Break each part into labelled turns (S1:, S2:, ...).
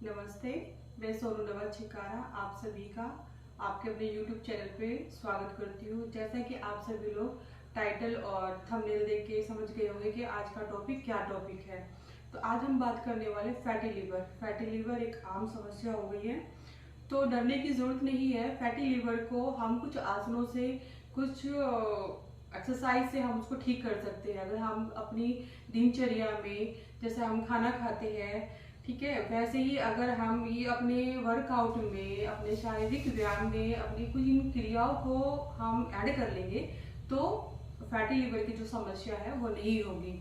S1: नमस्ते, मैं सोनू नवा छिकारा आप सभी का आपके अपने YouTube चैनल पे स्वागत करती हूँ। जैसा कि आप सभी लोग टाइटल और थंबनेल देख के समझ गए होंगे कि आज का टॉपिक क्या टॉपिक है। तो आज हम बात करने वाले फैटी लिवर। फैटी लिवर एक आम समस्या हो गई है, तो डरने की जरूरत नहीं है। फैटी लिवर को हम कुछ आसनों से, कुछ एक्सरसाइज से हम उसको ठीक कर सकते हैं। अगर हम अपनी दिनचर्या में जैसे हम खाना खाते हैं, ठीक है, वैसे ही अगर हम ये अपने वर्कआउट में, अपने शारीरिक व्यायाम में अपनी कुछ इन क्रियाओं को हम ऐड कर लेंगे तो फैटी लिवर की जो समस्या है वो नहीं होगी।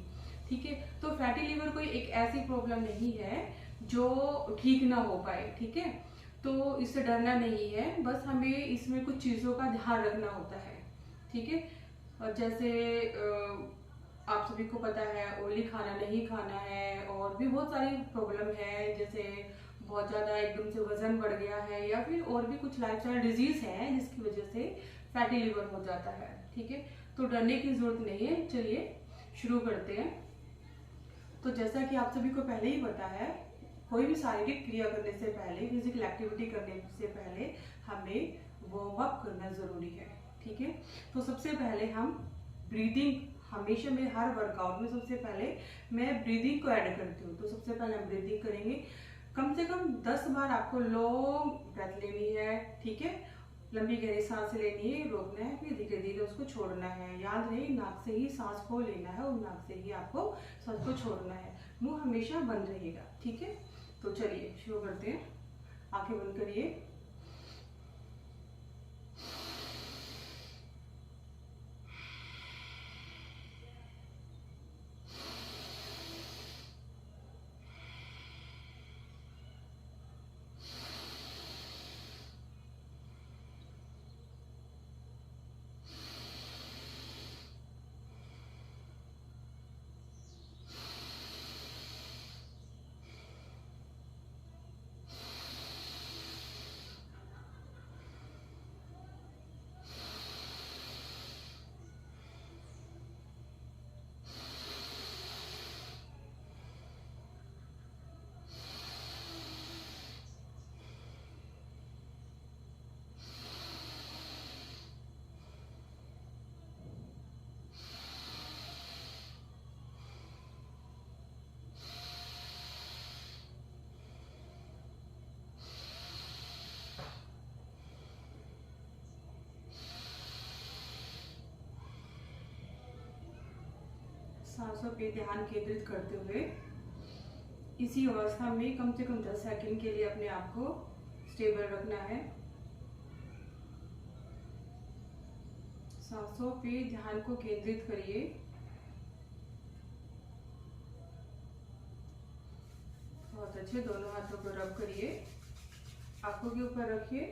S1: ठीक है, तो फैटी लिवर कोई एक ऐसी प्रॉब्लम नहीं है जो ठीक ना हो पाए। ठीक है, तो इससे डरना नहीं है, बस हमें इसमें कुछ चीज़ों का ध्यान रखना होता है। ठीक है, और जैसे आप सभी को पता है ऑयली खाना नहीं खाना है, और भी बहुत सारी प्रॉब्लम है, जैसे बहुत ज़्यादा एकदम से वजन बढ़ गया है या फिर और भी कुछ लाइफस्टाइल डिजीज है जिसकी वजह से फैटी लिवर हो जाता है। ठीक है, तो डरने की जरूरत नहीं है। चलिए शुरू करते हैं। तो जैसा कि आप सभी को पहले ही पता है, कोई भी शारीरिक क्रिया करने से पहले, फिजिकल एक्टिविटी करने से पहले हमें वार्म अप करना जरूरी है। ठीक है, तो सबसे पहले हम ब्रीदिंग, हमेशा मैं हर वर्कआउट में सबसे पहले मैं ब्रीदिंग को ऐड करती हूँ। तो सबसे पहले हम ब्रीदिंग करेंगे, कम से कम 10 बार आपको लॉन्ग ब्रेथ लेनी है। ठीक है, लंबी गहरी सांस लेनी है, रोकना है, फिर धीरे धीरे उसको छोड़ना है। याद रहे, नाक से ही सांस को लेना है और नाक से ही आपको सांस को छोड़ना है। मुंह हमेशा बंद रहेगा। ठीक है, तो चलिए शुरू करते हैं। आंखें बंद करिए। सांसों पे ध्यान केंद्रित करते हुए इसी अवस्था में कम से कम 10 सेकंड के लिए अपने आप को स्टेबल रखना है। सांसों पे ध्यान को केंद्रित करिए। बहुत अच्छे, दोनों हाथों को रब करिए, आंखों के ऊपर रखिए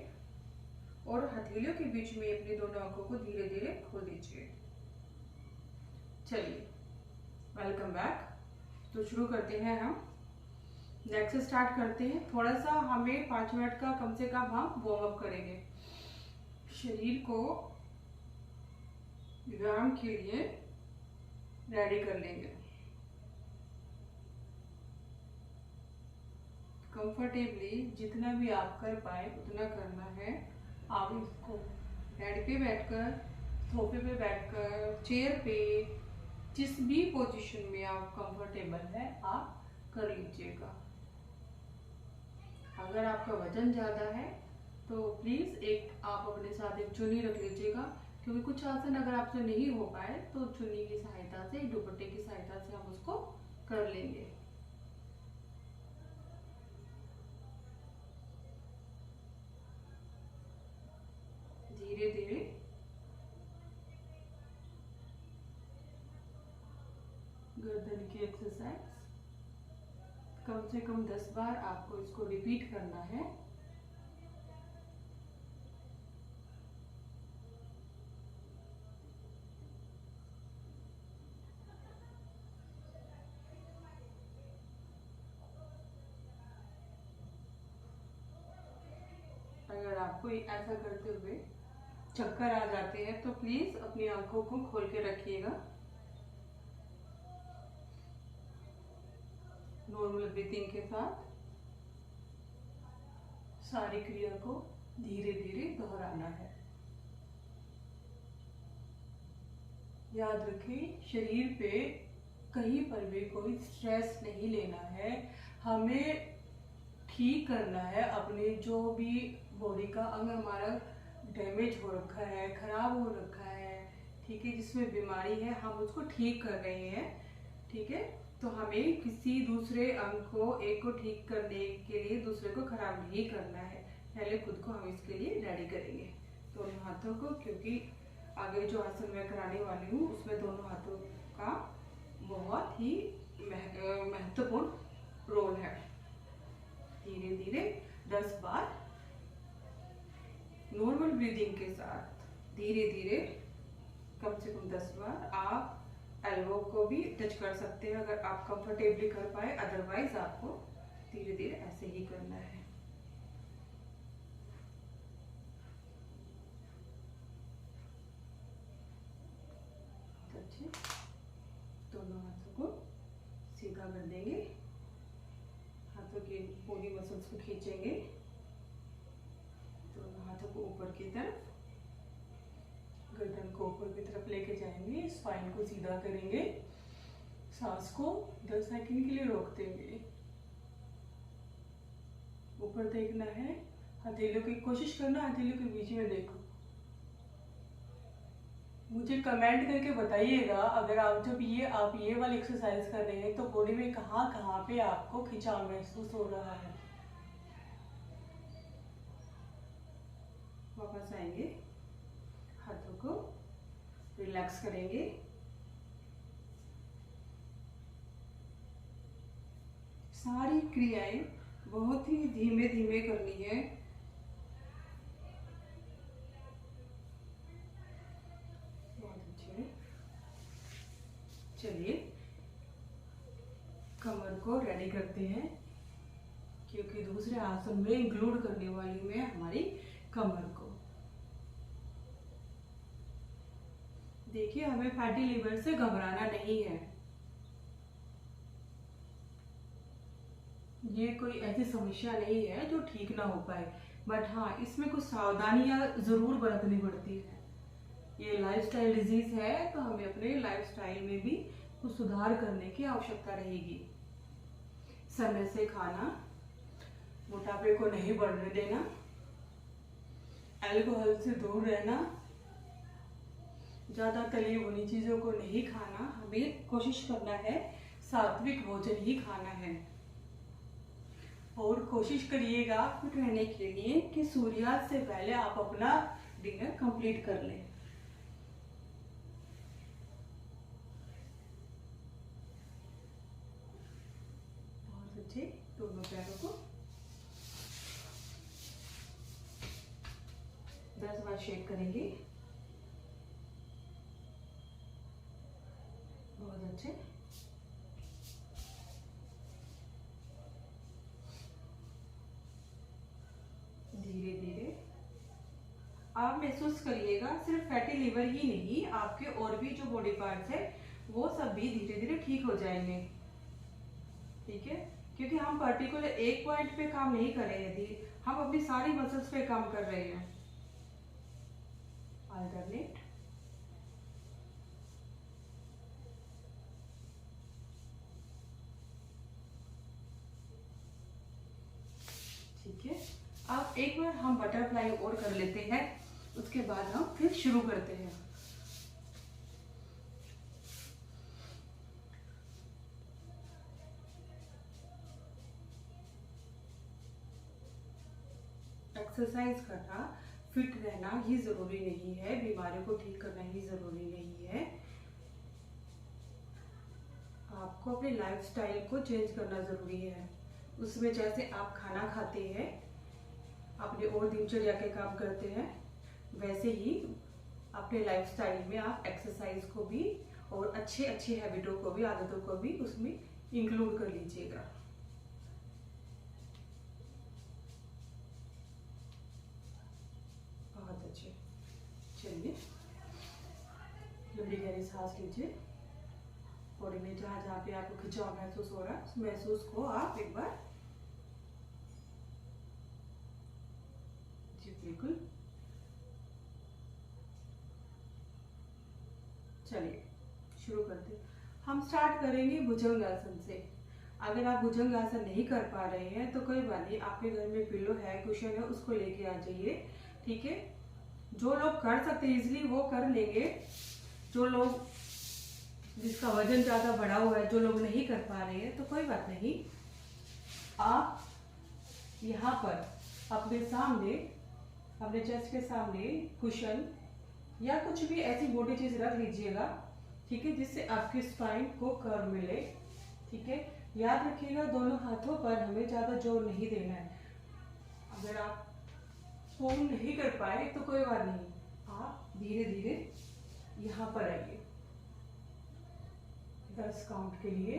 S1: और हथेलियों के बीच में अपनी दोनों आंखों को धीरे धीरे खोल दीजिए। चलिए, वेलकम बैक। तो शुरू करते हैं हम। नेक्स्ट स्टार्ट करते हैं। थोड़ा सा हमें 5 मिनट का कम से कम हम वार्म अप करेंगे। शरीर को व्यायाम के लिए रेडी कर लेंगे। कंफर्टेबली जितना भी आप कर पाए उतना करना है। आप इसको बेड पे बैठकर, सोफे पे बैठकर, चेयर पे, जिस भी पोजीशन में आप कंफर्टेबल है आप कर लीजिएगा। अगर आपका वजन ज़्यादा है तो प्लीज़ एक आप अपने साथ एक चुन्नी रख लीजिएगा, क्योंकि कुछ आसन अगर आपसे नहीं हो पाए तो चुन्नी की सहायता से, दुपट्टे की सहायता से हम उसको कर लेंगे। धीरे धीरे गर्दन की एक्सरसाइज कम से कम 10 बार आपको इसको रिपीट करना है। अगर आपको ऐसा करते हुए चक्कर आ जाते हैं तो प्लीज अपनी आंखों को खोल के रखिएगा। नॉर्मल ब्रीथिंग के साथ सारी क्रिया को धीरे धीरे दोहराना है। याद रखें, शरीर पे कहीं पर भी कोई स्ट्रेस नहीं लेना है। हमें ठीक करना है अपने जो भी बॉडी का अंग हमारा डैमेज हो रखा है, खराब हो रखा है, ठीक है, जिसमें बीमारी है, हम उसको ठीक कर रहे हैं। ठीक है, तो हमें किसी दूसरे अंग को, एक को ठीक करने के लिए दूसरे को खराब नहीं करना है। पहले खुद को हम इसके लिए रेडी करेंगे दोनों हाथों को, क्योंकि आगे जो आसन मैं कराने वाली हूँ उसमें दोनों हाथों का बहुत ही महत्वपूर्ण रोल है। धीरे धीरे 10 बार नॉर्मल ब्रीदिंग के साथ धीरे धीरे कम से कम 10 बार। आप एल्बो को भी टच कर सकते हैं अगर आप कंफर्टेबली कर पाए, अदरवाइज आपको धीरे धीरे ऐसे ही करना है। अच्छे, दोनों हाथों को सीधा कर देंगे, हाथों के बॉडी मसल्स को खींचेंगे, दोनों हाथों को ऊपर की तरफ, गर्दन को ऊपर की तरफ लेके जाएंगे, स्पाइन को सीधा करेंगे, सांस को 10 सेकंड के लिए रोक देंगे। ऊपर देखना है, हथेलियों की कोशिश करना, हथेलियों के बीच में देखो। मुझे कमेंट करके बताइएगा अगर आप जब आप ये वाली एक्सरसाइज कर रहे हैं तो बॉडी में कहाँ कहाँ पे आपको खिंचाव महसूस हो रहा है। वापस आएंगे, हाथों को रिलैक्स करेंगे, सारी क्रियाएं बहुत ही धीमे धीमे करनी है। बहुत अच्छे। चलिए कमर को रेडी करते हैं, क्योंकि दूसरे आसन में इंक्लूड करने वाली मैं हमारी कमर को। देखिए, हमें फैटी लिवर से घबराना नहीं है। ये कोई ऐसी समस्या नहीं है जो ठीक ना हो पाए, बट हाँ, इसमें कुछ सावधानियां जरूर बरतनी पड़ती है। ये लाइफस्टाइल डिजीज है, तो हमें अपने लाइफस्टाइल में भी कुछ सुधार करने की आवश्यकता रहेगी। समय से खाना, मोटापे को नहीं बढ़ने देना, अल्कोहल से दूर रहना, ज्यादा तली भुनी चीजों को नहीं खाना। हमें कोशिश करना है सात्विक भोजन ही खाना है। और कोशिश करिएगा फिट रहने के लिए कि सूर्यास्त से पहले आप अपना डिनर कंप्लीट कर लें। बहुत अच्छे, दोनों पैरों को 10 बार शेक करेंगे। बहुत अच्छे। धीरे धीरे आप महसूस करिएगा, सिर्फ फैटी लिवर ही नहीं, आपके और भी जो बॉडी पार्ट्स है वो सब भी धीरे धीरे ठीक हो जाएंगे। ठीक है, क्योंकि हम पर्टिकुलर एक पॉइंट पे काम नहीं कर रहे हैं, हम अपनी सारी मसल्स पे काम कर रहे हैं। अल्टरनेट। ठीक है, अब एक बार हम बटरफ्लाई और कर लेते हैं, उसके बाद हम फिर शुरू करते हैं। एक्सरसाइज करना, फिट रहना ही जरूरी नहीं है, बीमारियों को ठीक करना ही जरूरी नहीं है। आपको अपने लाइफस्टाइल को चेंज करना जरूरी है। उसमें जैसे आप खाना खाते हैं, अपने और दिनचर्या के काम करते हैं, वैसे ही अपने लाइफस्टाइल में आप एक्सरसाइज को भी और अच्छे अच्छे हैबिटों को भी, आदतों को भी उसमें इंक्लूड कर लीजिएगा। बहुत अच्छे। चलिए, लंबी गहरी सांस लीजिए। बॉडी में जहाँ जहाँ पे आपको खिंचाव महसूस हो रहा है, उस महसूस को आप एक बार बिल्कुल। चलिए शुरू करते हैं। हम स्टार्ट करेंगे भुजंगासन से। अगर आप भुजंगासन नहीं कर पा रहे हैं तो कोई बात नहीं, आपके घर में पिलो है, कुशन है, उसको लेके आ जाइए। ठीक है, जो लोग कर सकते हैं इजिली वो कर लेंगे। जो लोग जिसका वजन ज्यादा बढ़ा हुआ है, जो लोग नहीं कर पा रहे हैं तो कोई बात नहीं, आप यहाँ पर अपने सामने, अपने चेस्ट के सामने कुशन या कुछ भी ऐसी मोटी चीज रख लीजिएगा। ठीक है, जिससे आपकी स्पाइन को कर्व मिले। ठीक है, याद रखिएगा दोनों हाथों पर हमें ज्यादा जोर नहीं देना है। अगर आप फोम नहीं कर पाए तो कोई बात नहीं, आप धीरे धीरे यहाँ पर आइए 10 काउंट के लिए।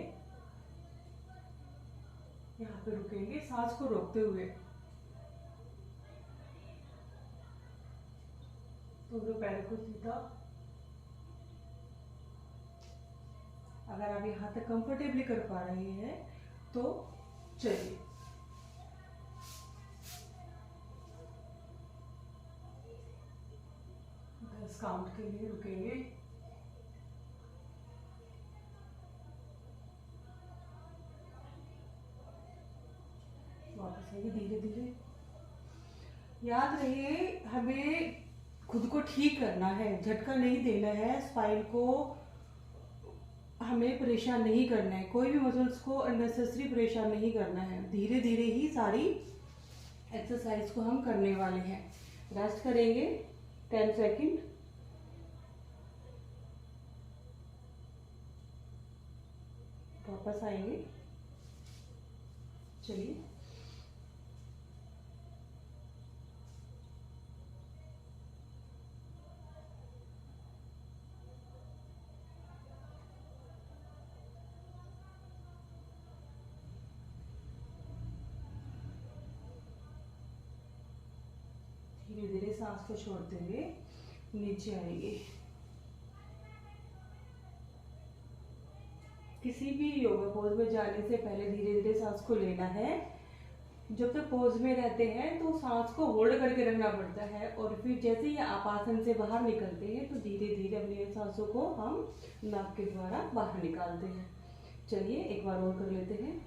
S1: यहाँ पे रुकेंगे सांस को रोकते हुए। दोनों पैरों को सीधा। अगर आप यहाँ तक कंफर्टेबली कर पा रहे हैं तो चलिए। काउंट के लिए रुकेंगे। वापस आइए धीरे धीरे। याद रहे हमें खुद को ठीक करना है, झटका नहीं देना है, स्पाइन को हमें परेशान नहीं करना है, कोई भी मसल्स को अननेसेसरी परेशान नहीं करना है। धीरे धीरे ही सारी एक्सरसाइज को हम करने वाले हैं। रेस्ट करेंगे 10 सेकंड। वापस आएंगे। चलिए धीरे धीरे सांस को छोड़ते हुए नीचे आएंगे। किसी भी योगा पोज में जाने से पहले धीरे धीरे सांस को लेना है। जब तक पोज में रहते हैं तो सांस को होल्ड करके रखना पड़ता है, और फिर जैसे ही आप आसन से बाहर निकलते हैं तो धीरे धीरे अपनी सांसों को हम नाक के द्वारा बाहर निकालते हैं। चलिए एक बार और कर लेते हैं।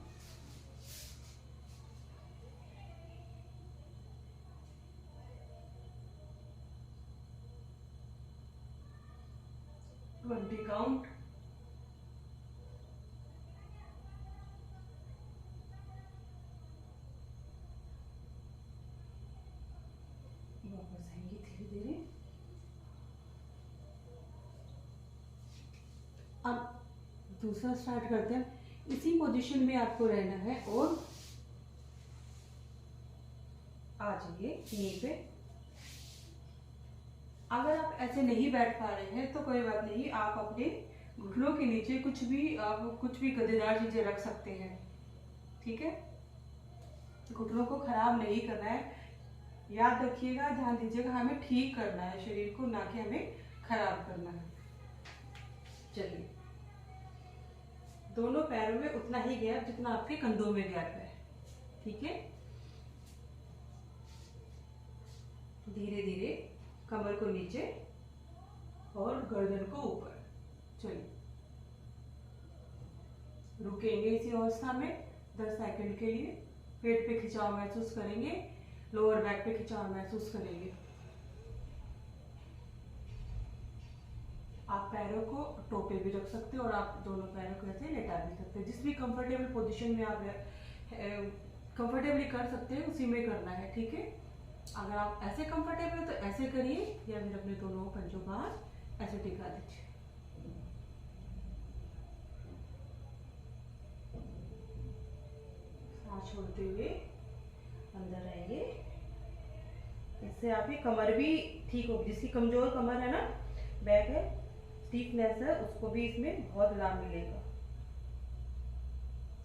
S1: Twenty count. वापस आएंगे धीरे धीरे। अब दूसरा स्टार्ट करते हैं। इसी पोजीशन में आपको रहना है और आ जाइए नी पे। अगर आप ऐसे नहीं बैठ पा रहे हैं तो कोई बात नहीं, आप अपने घुटनों के नीचे कुछ भी गद्देदार चीजें रख सकते हैं। ठीक है, घुटनों को खराब नहीं करना है। याद रखिएगा, ध्यान दीजिएगा, हमें ठीक करना है शरीर को, ना कि हमें खराब करना है। चलिए, दोनों पैरों में उतना ही गैप जितना आपके कंधों में गैप है। ठीक है, धीरे धीरे कमर को नीचे और गर्दन को ऊपर। चलिए रुकेंगे इसी अवस्था में 10 सेकंड के लिए। पेट पे खिंचाव महसूस करेंगे, लोअर बैक पे खिंचाव महसूस करेंगे। आप पैरों को टोपे भी रख सकते हो और आप दोनों पैरों को ऐसे लेटा भी सकते हैं। जिस भी कंफर्टेबल पोजीशन में आप कंफर्टेबली कर सकते हैं उसी में करना है। ठीक है, अगर आप ऐसे कंफर्टेबल है तो ऐसे करिए, या फिर अपने दोनों पंजों बाहर ऐसे टिका दीजिए। सांस छोड़ते हुए अंदर आएंगे। इससे आपकी कमर भी ठीक होगी। जिसकी कमजोर कमर है ना, बैक है, स्टीफनेस है, उसको भी इसमें बहुत लाभ मिलेगा।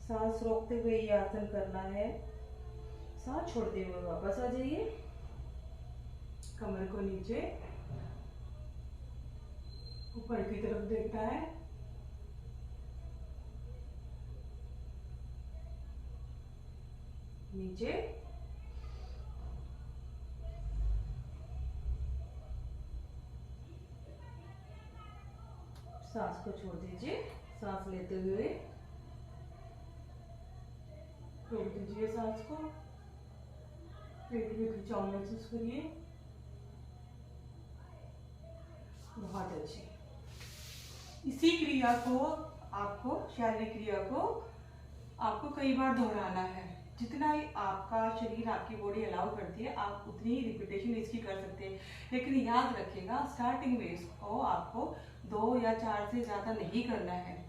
S1: सांस रोकते हुए ये आसन करना है। सांस छोड़ते हुए वापस आ जाइए। कमर को नीचे ऊपर की तरफ देखना है। नीचे सांस को छोड़ दीजिए। सांस लेते हुए रोक दीजिए सांस को। पेट में खिंचाव महसूस करिए। बहुत अच्छी। इसी क्रिया को आपको, शारीरिक क्रिया को आपको कई बार दोहराना है। जितना ही आपका शरीर, आपकी बॉडी अलाउ करती है, आप उतनी ही रिपीटेशन इसकी कर सकते हैं। लेकिन याद रखिएगा, स्टार्टिंग में इसको आपको 2 या 4 से ज़्यादा नहीं करना है।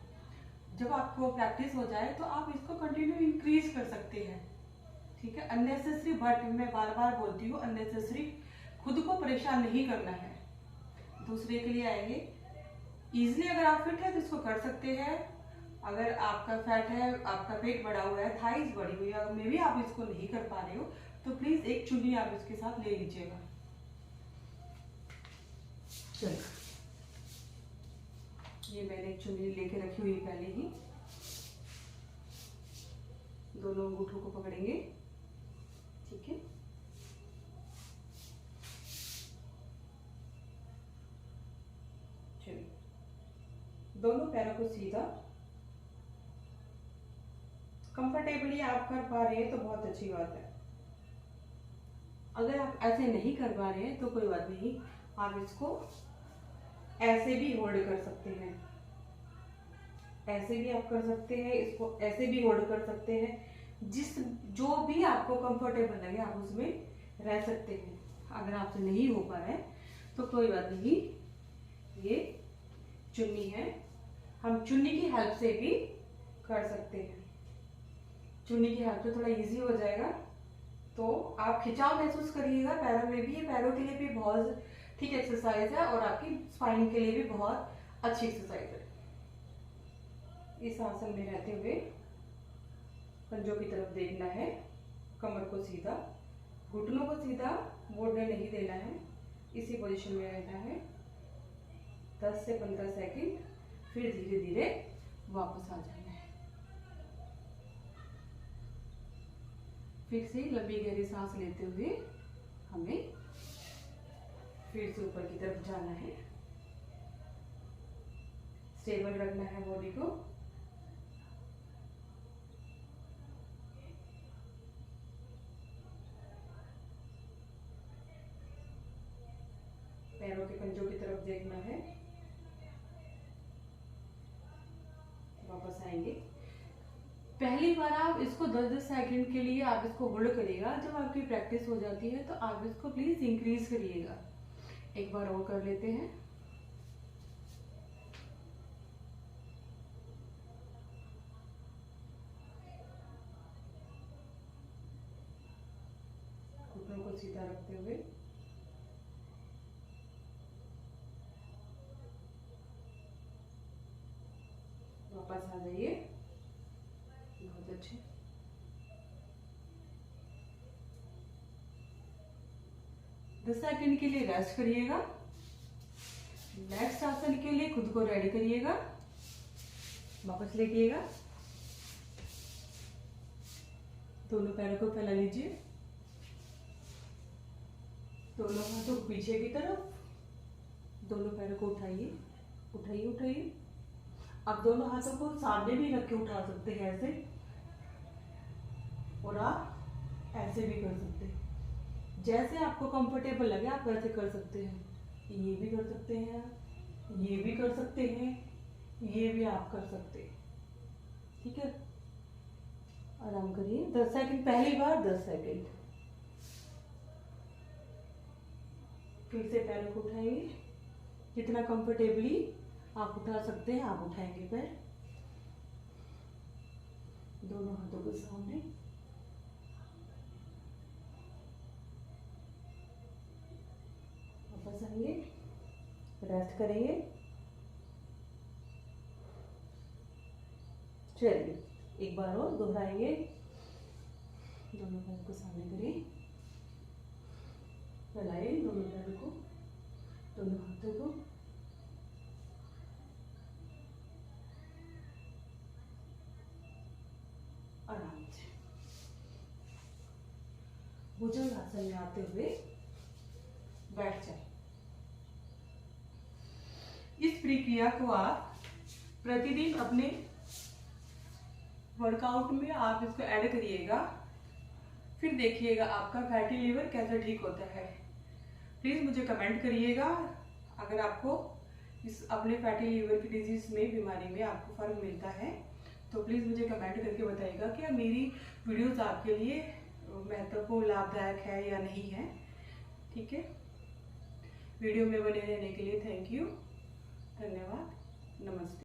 S1: जब आपको प्रैक्टिस हो जाए तो आप इसको कंटिन्यू इंक्रीज कर सकते हैं। ठीक है, अननेसेसरी, बट मैं बार बार बोलती हूँ, अननेसेसरी खुद को परेशान नहीं करना है। दूसरे के लिए आएंगे। इजिली अगर आप फिट है तो इसको कर सकते हैं। अगर आपका फैट है, आपका पेट बढ़ा हुआ है, थाइज बढ़ी हुई है, मे भी आप इसको नहीं कर पा रहे हो, तो प्लीज एक चुन्नी आप इसके साथ ले लीजिएगा। चलो, ये मैंने एक चुन्नी लेके रखी हुई पहले ही। दोनों अंगूठों को पकड़ेंगे। ठीक है, चलिए, दोनों पैरों को सीधा, कंफर्टेबली आप कर पा रहे हैं तो बहुत अच्छी बात है। अगर आप ऐसे नहीं कर पा रहे हैं तो कोई बात नहीं, आप इसको ऐसे भी होल्ड कर सकते हैं। ऐसे भी आप कर सकते हैं, इसको ऐसे भी होल्ड कर सकते हैं। जो भी आपको कंफर्टेबल लगे आप उसमें रह सकते हैं। अगर आपसे नहीं हो पा रहा है तो कोई बात नहीं, ये चुन्नी है, हम चुन्नी की हेल्प से भी कर सकते हैं। चुन्नी की हेल्प से थोड़ा इजी हो जाएगा। तो आप खिंचाव महसूस करिएगा पैरों में भी। ये पैरों के लिए भी बहुत ठीक एक्सरसाइज है और आपकी स्पाइन के लिए भी बहुत अच्छी एक्सरसाइज है। इस आसन में रहते हुए पंजों की तरफ देखना है, कमर को सीधा, घुटनों को सीधा मोड़ने नहीं देना है, इसी पोजीशन में रहना है 10 से 15 सेकंड, फिर धीरे धीरे वापस आ जाना है। फिर से लंबी गहरी सांस लेते हुए हमें फिर से ऊपर की तरफ जाना है। स्टेबल रखना है बॉडी को। पैरों के पंजों की तरफ देखना है। वापस आएंगे। पहली बार आप इसको 10-10 सेकंड के लिए आप इसको होल्ड करिएगा। जब आपकी प्रैक्टिस हो जाती है तो आप इसको प्लीज इंक्रीज करिएगा। एक बार और कर लेते हैं। घुटनों को सीधा रखते हुए वापस आ जाइए। बहुत अच्छे। दस सेकंड के लिए रेस्ट करिएगा। नेक्स्ट आसन के लिए खुद को रेडी करिएगा। वापस लेटिएगा। दोनों पैरों को फैला लीजिए। दोनों हाथों को पीछे की तरफ, दोनों पैरों को उठाइए, उठाइए उठाइए। आप दोनों हाथों को सामने भी रख के उठा सकते हैं ऐसे, और आप ऐसे भी कर सकते हैं। जैसे आपको कंफर्टेबल लगे आप वैसे कर सकते हैं। ये भी कर सकते हैं, ये भी कर सकते हैं, ये भी आप कर सकते हैं। ठीक है, आराम करिए। 10 सेकंड, पहली बार 10 सेकंड। फिर से पैरों को उठाइए। जितना कंफर्टेबली आप उठा सकते हैं आप उठाएंगे पैर। दोनों हाथों के सामने। वापस आइए, रेस्ट करेंगे। चलिए एक बार और दोहराएंगे। दोनों पैरों को सामने करिए, फैलाइए दोनों पैरों को, दोनों हाथों को। आराम से भुजंगासन में आते हुए बैठ जाए। इस प्रक्रिया को आप प्रतिदिन अपने वर्कआउट में आप इसको ऐड करिएगा, फिर देखिएगा आपका फैटी लीवर कैसे ठीक होता है। प्लीज़ मुझे कमेंट करिएगा अगर आपको इस अपने फैटी लीवर की डिजीज में, बीमारी में आपको फ़र्क मिलता है तो प्लीज़ मुझे कमेंट करके बताइएगा कि मेरी वीडियोस आपके लिए महत्वपूर्ण, लाभदायक है या नहीं है। ठीक है, वीडियो में बने रहने के लिए थैंक यू, धन्यवाद, नमस्ते।